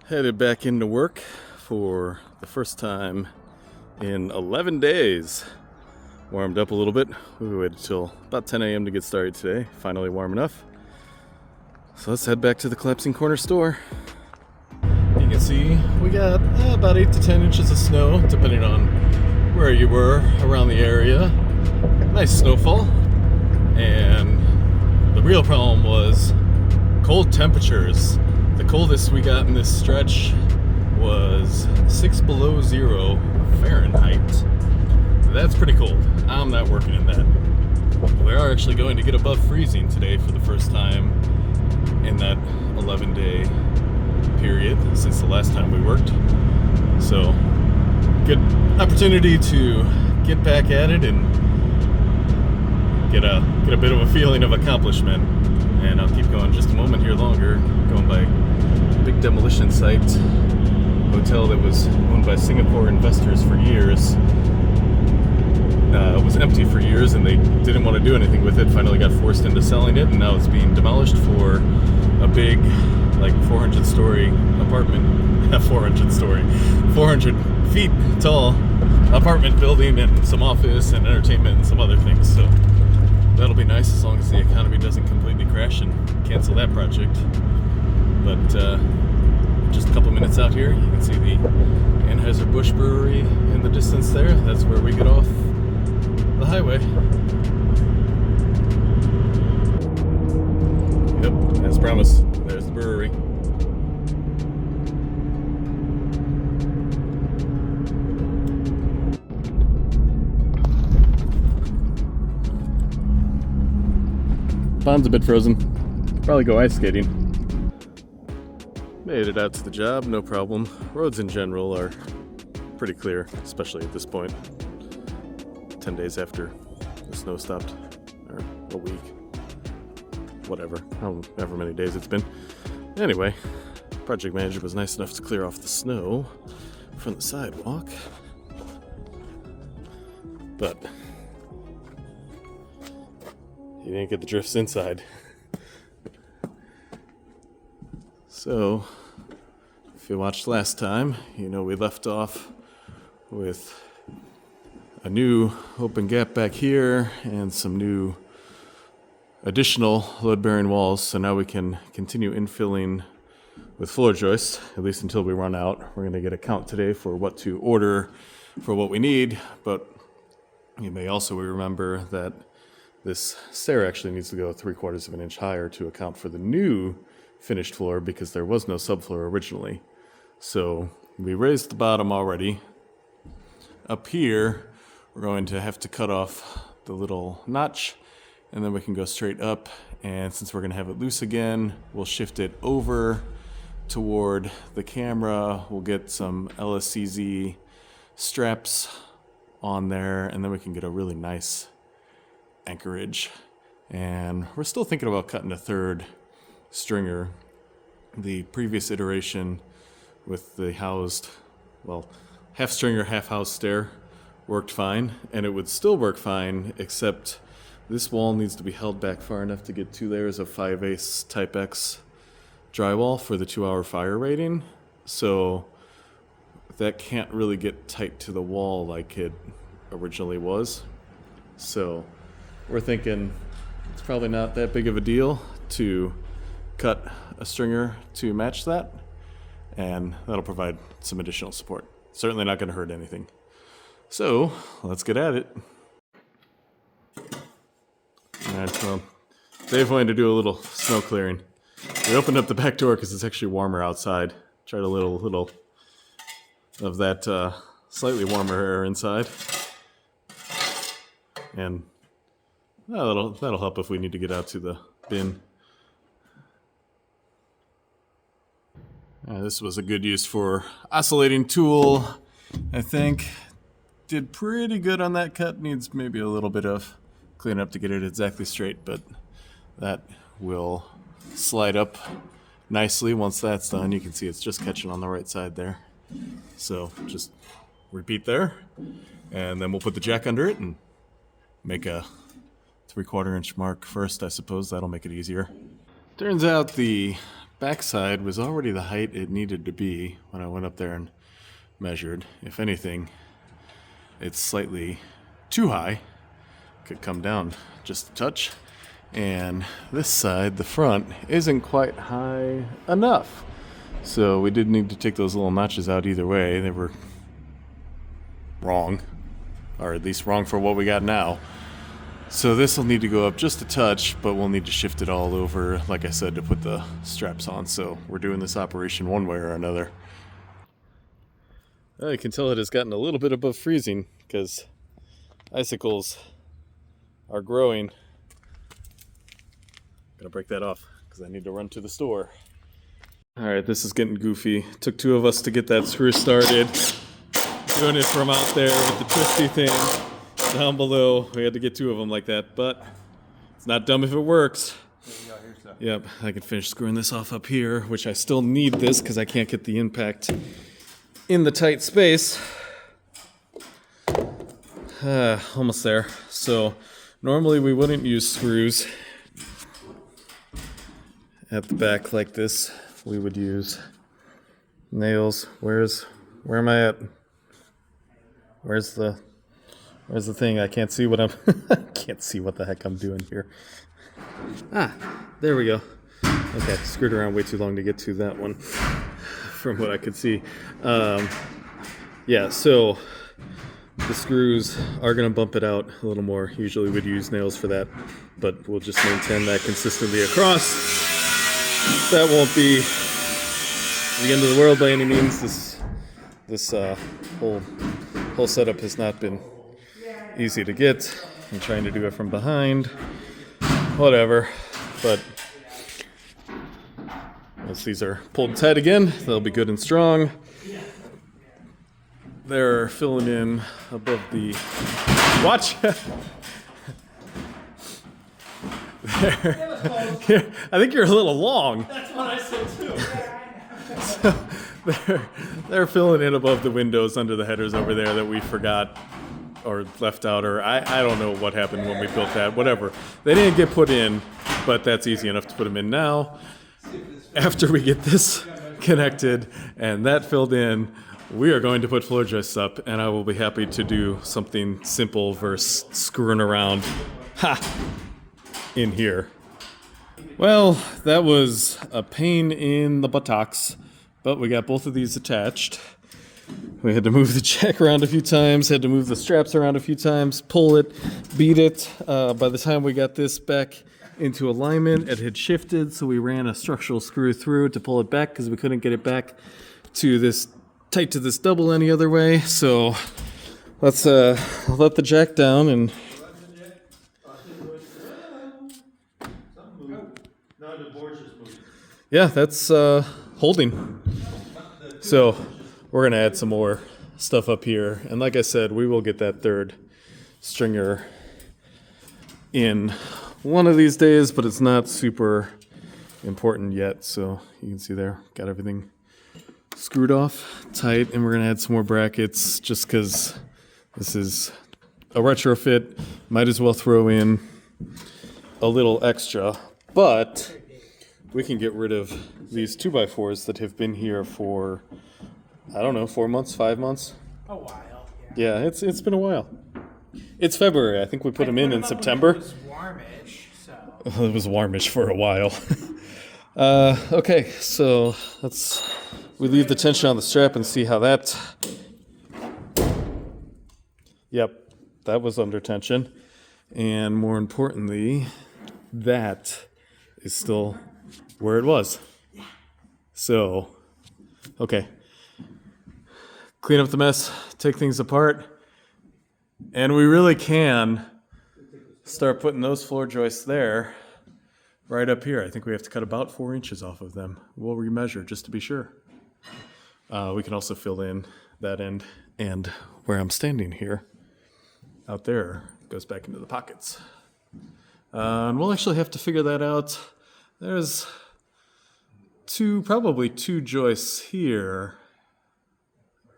Headed back into work for the first time in 11 days. Warmed up a little bit. We waited till about 10 a.m. to get started today. Finally warm enough. So let's head back to the Collapsing Corner store. You can see we got about 8 to 10 inches of snow, depending on where you were around the area. Nice snowfall. And the real problem was cold temperatures. The coldest we got in this stretch was 6 below zero Fahrenheit. That's pretty cold. I'm not working in that. We are actually going to get above freezing today for the first time in that 11-day period since the last time we worked. So, good opportunity to get back at it and get a bit of a feeling of accomplishment. And I'll keep going just a moment here longer, going by a big demolition site, hotel that was owned by Singapore investors for years. It was empty for years and they didn't want to do anything with it, finally got forced into selling it, and now it's being demolished for a big, like 400-story apartment, 400 feet tall apartment building and some office and entertainment and some other things. So that'll be nice as long as the economy doesn't completely crash and cancel that project. But just a couple minutes out here, you can see the Anheuser-Busch Brewery in the distance there. That's where we get off the highway. Yep, as promised, there's the brewery. Pond's a bit frozen. Probably go ice skating. Made it out to the job, no problem. Roads in general are pretty clear, especially at this point. 10 days after the snow stopped, or a week, whatever, however many days it's been. Anyway, project manager was nice enough to clear off the snow from the sidewalk, but he didn't get the drifts inside. So, if you watched last time, you know we left off with a new open gap back here and some new additional load-bearing walls. So now we can continue infilling with floor joists, at least until we run out. We're going to get a count today for what to order for what we need, but you may also remember that this stair actually needs to go 3/4 of an inch higher to account for the new finished floor because there was no subfloor originally. So we raised the bottom already. Up here, we're going to have to cut off the little notch and then we can go straight up. And since we're going to have it loose again, we'll shift it over toward the camera. We'll get some LSCZ straps on there and then we can get a really nice Anchorage. And we're still thinking about cutting a third stringer. The previous iteration with the half stringer, half housed stair worked fine, and it would still work fine, except this wall needs to be held back far enough to get 2 layers of 5/8 Type X drywall for the 2-hour fire rating. So that can't really get tight to the wall like it originally was. So we're thinking it's probably not that big of a deal to cut a stringer to match that, and that'll provide some additional support. Certainly not going to hurt anything. So let's get at it. Alright, well, Dave wanted to do a little snow clearing. We opened up the back door because it's actually warmer outside. Tried a little of that slightly warmer air inside, and that'll help if we need to get out to the bin. This was a good use for oscillating tool, I think. Did pretty good on that cut. Needs maybe a little bit of cleanup to get it exactly straight, but that will slide up nicely once that's done. You can see it's just catching on the right side there. So just repeat there, and then we'll put the jack under it and make a 3/4 inch mark first, I suppose. That'll make it easier. Turns out the backside was already the height it needed to be when I went up there and measured. If anything, it's slightly too high. Could come down just a touch. And this side, the front, isn't quite high enough. So we did need to take those little notches out either way. They were wrong, or at least wrong for what we got now. So this will need to go up just a touch, but we'll need to shift it all over, like I said, to put the straps on. So we're doing this operation one way or another. Well, you can tell it has gotten a little bit above freezing because icicles are growing. Gonna break that off because I need to run to the store. All right, this is getting goofy. Took 2 of us to get that screw started. Doing it from out there with the twisty thing down below. We had to get 2 of them like that, but it's not dumb if it works. Yep, I can finish screwing this off up here, which I still need this because I can't get the impact in the tight space. Almost there. So normally we wouldn't use screws at the back like this. We would use nails. Where am I at? Where's the thing? I can't see what can't see what the heck I'm doing here. Ah, there we go. Okay, screwed around way too long to get to that one from what I could see. Yeah, so the screws are going to bump it out a little more. Usually we'd use nails for that, but we'll just maintain that consistently across. That won't be the end of the world by any means. This whole setup has not been easy to get. I'm trying to do it from behind. Whatever. But once these are pulled tight again, they'll be good and strong. They're filling in above the... Watch! I think you're a little long. That's what I said too. So they're filling in above the windows under the headers over there that we forgot or left out, or I don't know what happened when we built that. Whatever. They didn't get put in, but that's easy enough to put them in now. After we get this connected and that filled in, we are going to put floor joists up, and I will be happy to do something simple versus screwing around. In here. Well, that was a pain in the buttocks, but we got both of these attached. We had to move the jack around a few times, had to move the straps around a few times, pull it, beat it. By the time we got this back into alignment, it had shifted, so we ran a structural screw through it to pull it back because we couldn't get it back to this tight to this double any other way. So let's let the jack down and yeah, that's holding. So we're going to add some more stuff up here. And like I said, we will get that third stringer in one of these days, but it's not super important yet. So you can see there, got everything screwed off tight. And we're going to add some more brackets just because this is a retrofit. Might as well throw in a little extra. But we can get rid of these 2x4s that have been here for, I don't know, 4 months, 5 months? A while. Yeah, it's been a while. It's February. I think we put them in September. It was warmish, so. It was warmish for a while. Okay, so we leave the tension on the strap and see how that... Yep, that was under tension. And more importantly, that is still where it was. So, okay. Clean up the mess, take things apart, and we really can start putting those floor joists there, right up here. I think we have to cut about 4 inches off of them. We'll remeasure just to be sure. We can also fill in that end, and where I'm standing here, out there, goes back into the pockets. And we'll actually have to figure that out. There's probably two joists here,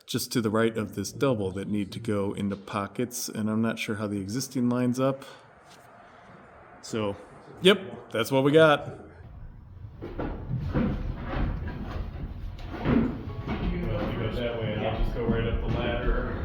just to the right of this double, that need to go into pockets, and I'm not sure how the existing lines up. So, yep, that's what we got. might just go right up the ladder.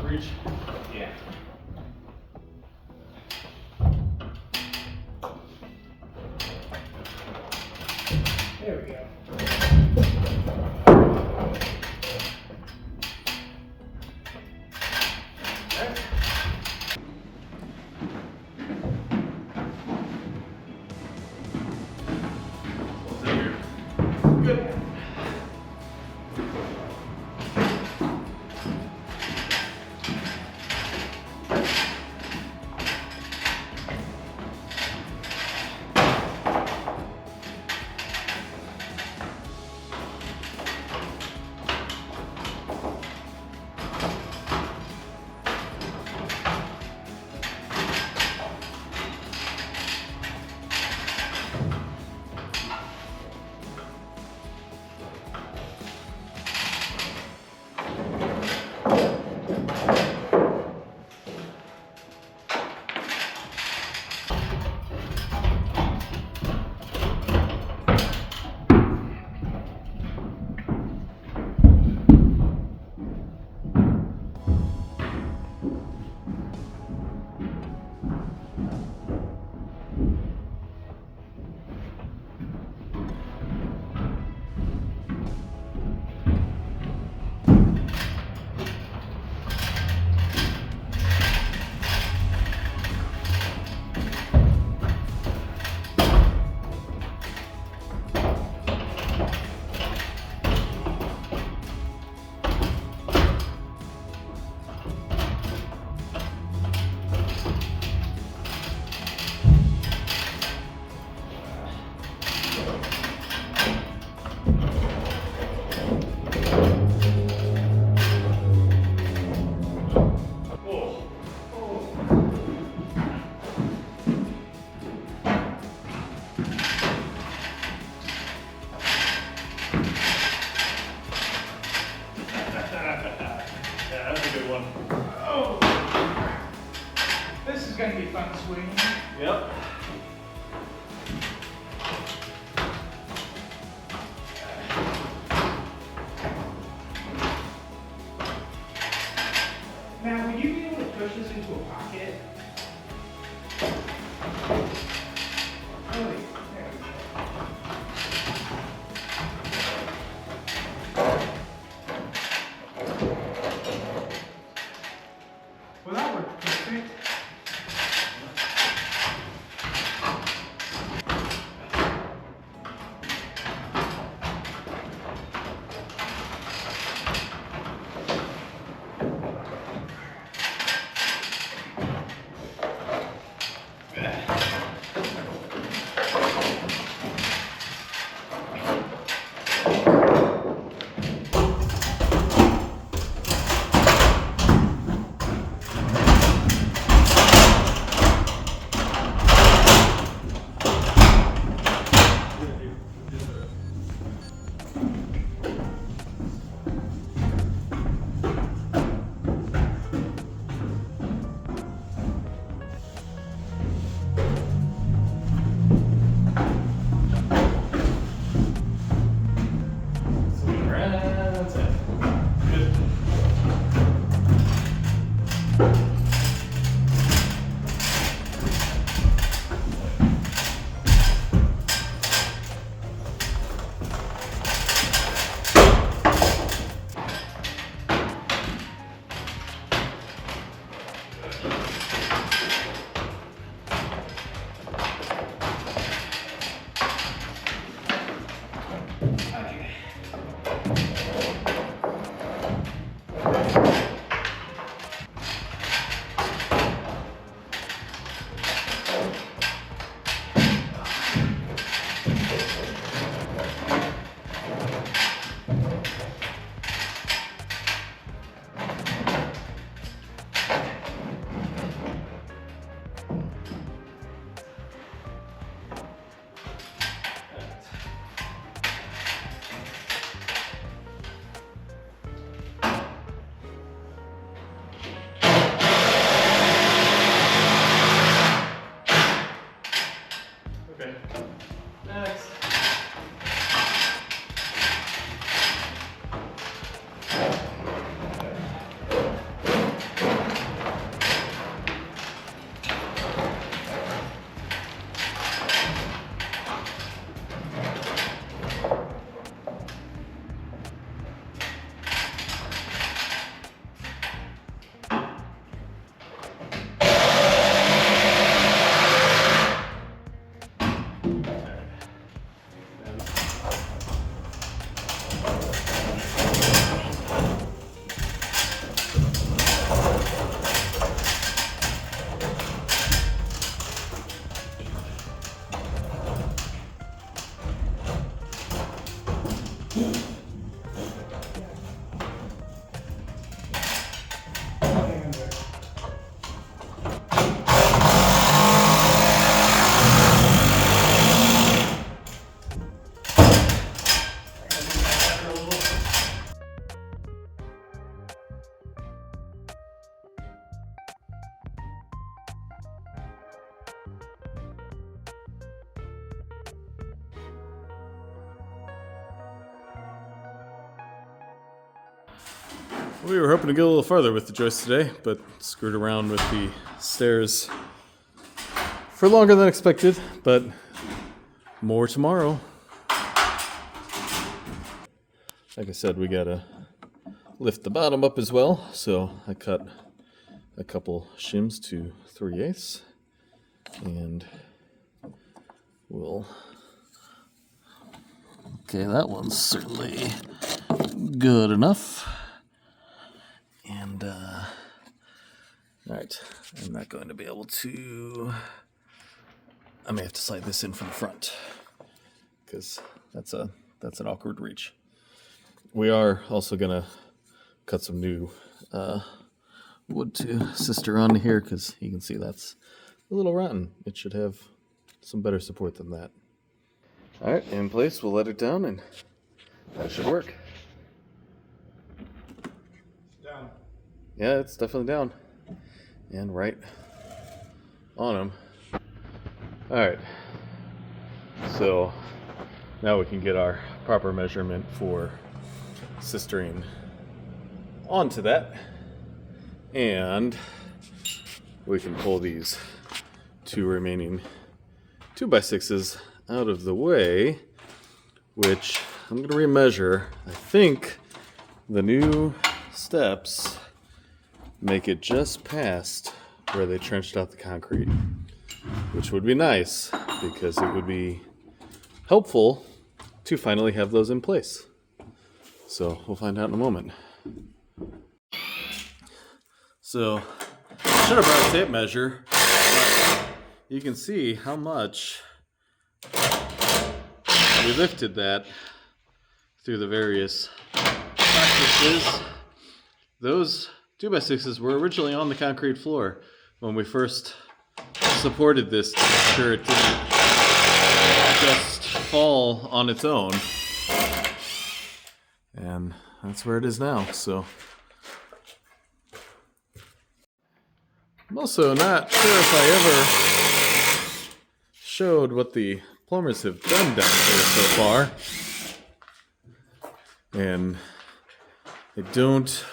Reach. Yeah. There we go. Okay. Good. This is going to be fun swinging. Yep. Now, would you be able to push this into a pocket? Oh, there we go. Well, that worked perfect. We were hoping to go a little farther with the joist today, but screwed around with the stairs for longer than expected, but more tomorrow. Like I said, we gotta lift the bottom up as well, so I cut a couple shims to 3/8, and we'll... Okay, that one's certainly good enough. And, alright, I'm not going to be able to... I may have to slide this in from the front, because that's an awkward reach. We are also going to cut some new wood to sister onto here, because you can see that's a little rotten. It should have some better support than that. Alright, in place, we'll let it down, and that should work. Down. Yeah, it's definitely down. And right on them. Alright. So now we can get our proper measurement for sistering onto that. And we can pull these two remaining 2x6s out of the way, which I'm going to remeasure. I think the new steps make it just past where they trenched out the concrete, which would be nice because it would be helpful to finally have those in place. So we'll find out in a moment. So I should have brought a tape measure, but you can see how much we lifted that through the various practices. Those 2x6s were originally on the concrete floor when we first supported this to make sure it didn't just fall on its own. And that's where it is now, so. I'm also not sure if I ever showed what the plumbers have done down here so far. And I don't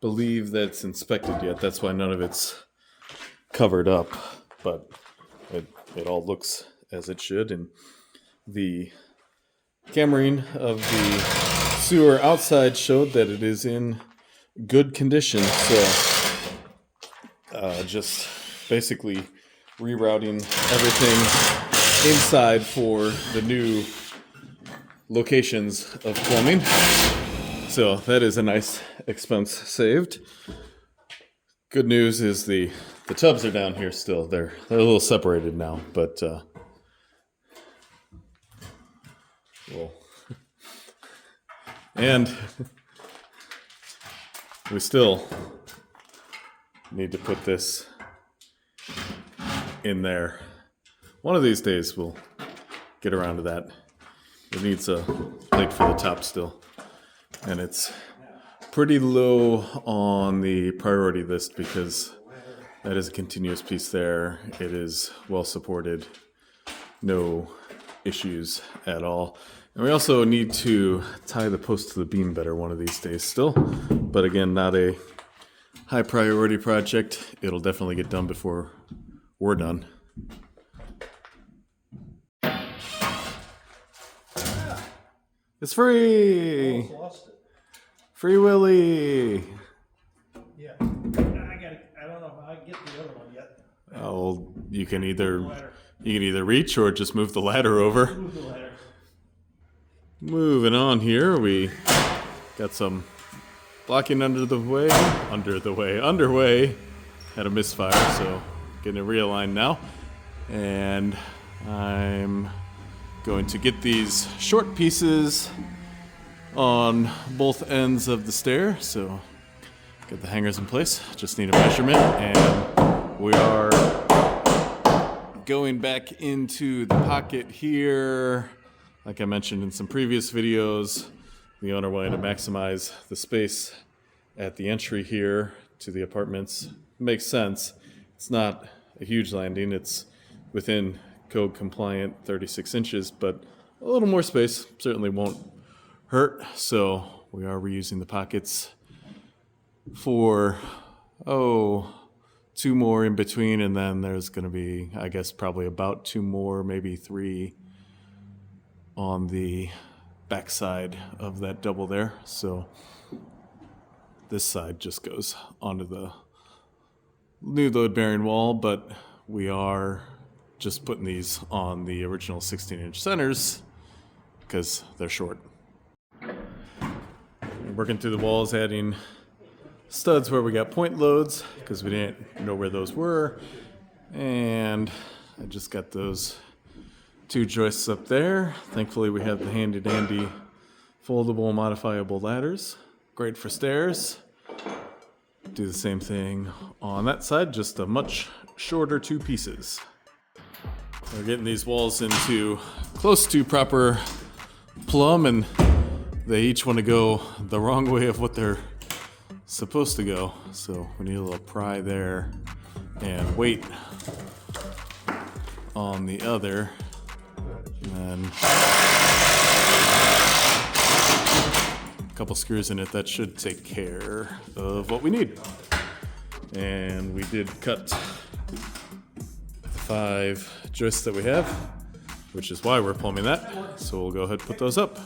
believe that it's inspected yet. That's why none of it's covered up. But it all looks as it should. And the cammering of the sewer outside showed that it is in good condition. So just basically rerouting everything inside for the new locations of plumbing. So that is a nice expense saved. Good news is the tubs are down here still. They're a little separated now, but well, and we still need to put this in there. One of these days we'll get around to that. It needs a plate for the top still. And it's pretty low on the priority list because that is a continuous piece there. It is well supported. No issues at all. And we also need to tie the post to the beam better one of these days still. But again, not a high priority project. It'll definitely get done before we're done. It's free! Lost it. Free Willy! Yeah. I don't know how I get the other one yet. Oh, you can either reach or just move the ladder over. Move the ladder. Moving on here, we got some blocking underway. Had a misfire, so getting it realigned now. And I'm going to get these short pieces on both ends of the stair. So get the hangers in place. Just need a measurement, and we are going back into the pocket here. Like I mentioned in some previous videos, the owner wanted to maximize the space at the entry here to the apartments. Makes sense. It's not a huge landing. It's within code compliant 36 inches, but a little more space certainly won't hurt. So we are reusing the pockets for, 2 more in between, and then there's going to be, I guess, probably about 2 more, maybe 3 on the backside of that double there. So this side just goes onto the new load-bearing wall, but we are just putting these on the original 16-inch centers because they're short. Working through the walls, adding studs where we got point loads because we didn't know where those were. And I just got those 2 joists up there. Thankfully we have the handy dandy foldable modifiable ladders. Great for stairs. Do the same thing on that side, just a much shorter 2 pieces. We're getting these walls into close to proper plumb, and they each want to go the wrong way of what they're supposed to go. So we need a little pry there and weight on the other. And then a couple screws in it. That should take care of what we need. And we did cut the 5 joists that we have, which is why we're plumbing that. So we'll go ahead and put those up.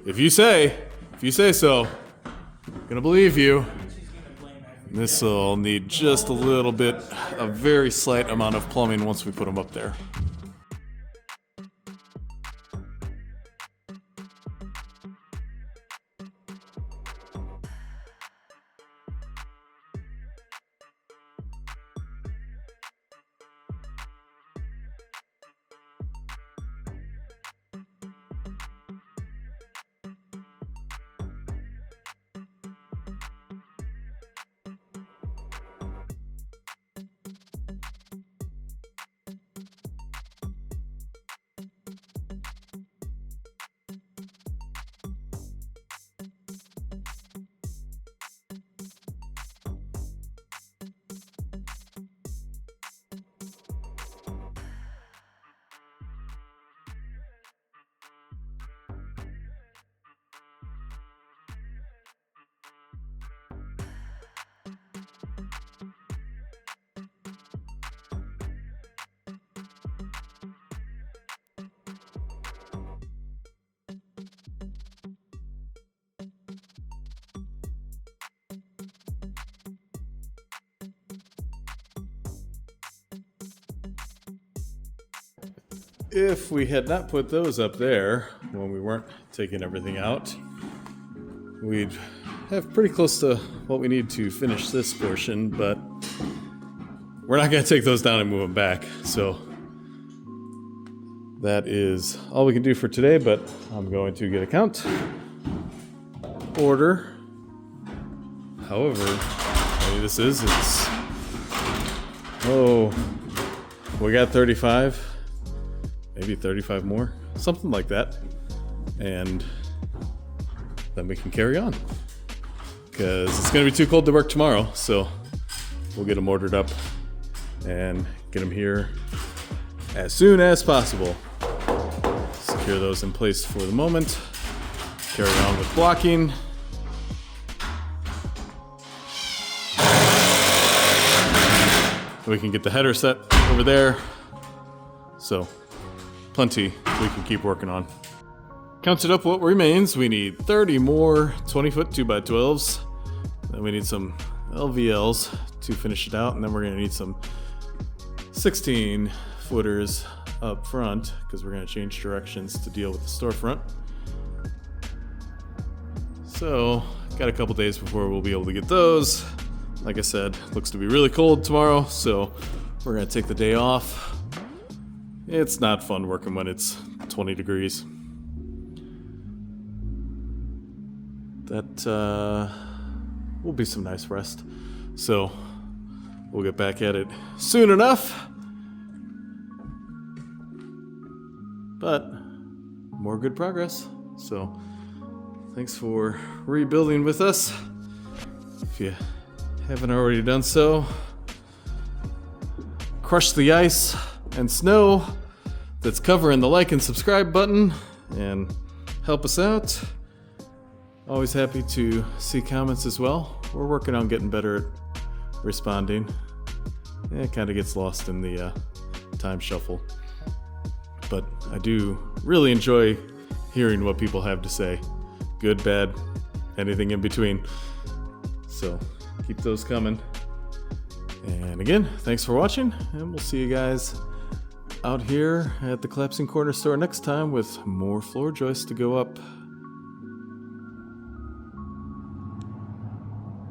If you say so, I'm gonna believe you. This will need just a little bit, a very slight amount of plumbing once we put them up there. If we had not put those up there when we weren't taking everything out, we'd have pretty close to what we need to finish this portion, but we're not going to take those down and move them back. So that is all we can do for today, but I'm going to get a count, order. However, maybe this is, we got 35. Maybe 35 more, something like that. And then we can carry on. Because it's gonna be too cold to work tomorrow, so we'll get them ordered up and get them here as soon as possible. Secure those in place for the moment. Carry on with blocking. We can get the header set over there. So, plenty we can keep working on. Counted up what remains. We need 30 more 20-foot 2x12s. Then we need some LVLs to finish it out, and then we're gonna need some 16-footers up front because we're gonna change directions to deal with the storefront. So, got a couple days before we'll be able to get those. Like I said, looks to be really cold tomorrow, so we're gonna take the day off. It's not fun working when it's 20 degrees. That will be some nice rest. So we'll get back at it soon enough. But more good progress. So thanks for rebuilding with us. If you haven't already done so, crush the ice and snow that's covering the like and subscribe button and help us out. Always happy to see comments as well. We're working on getting better at responding. It kind of gets lost in the time shuffle. But I do really enjoy hearing what people have to say. Good, bad, anything in between. So keep those coming. And again, thanks for watching, and we'll see you guys out here at the Collapsing Corner store next time with more floor joists to go up.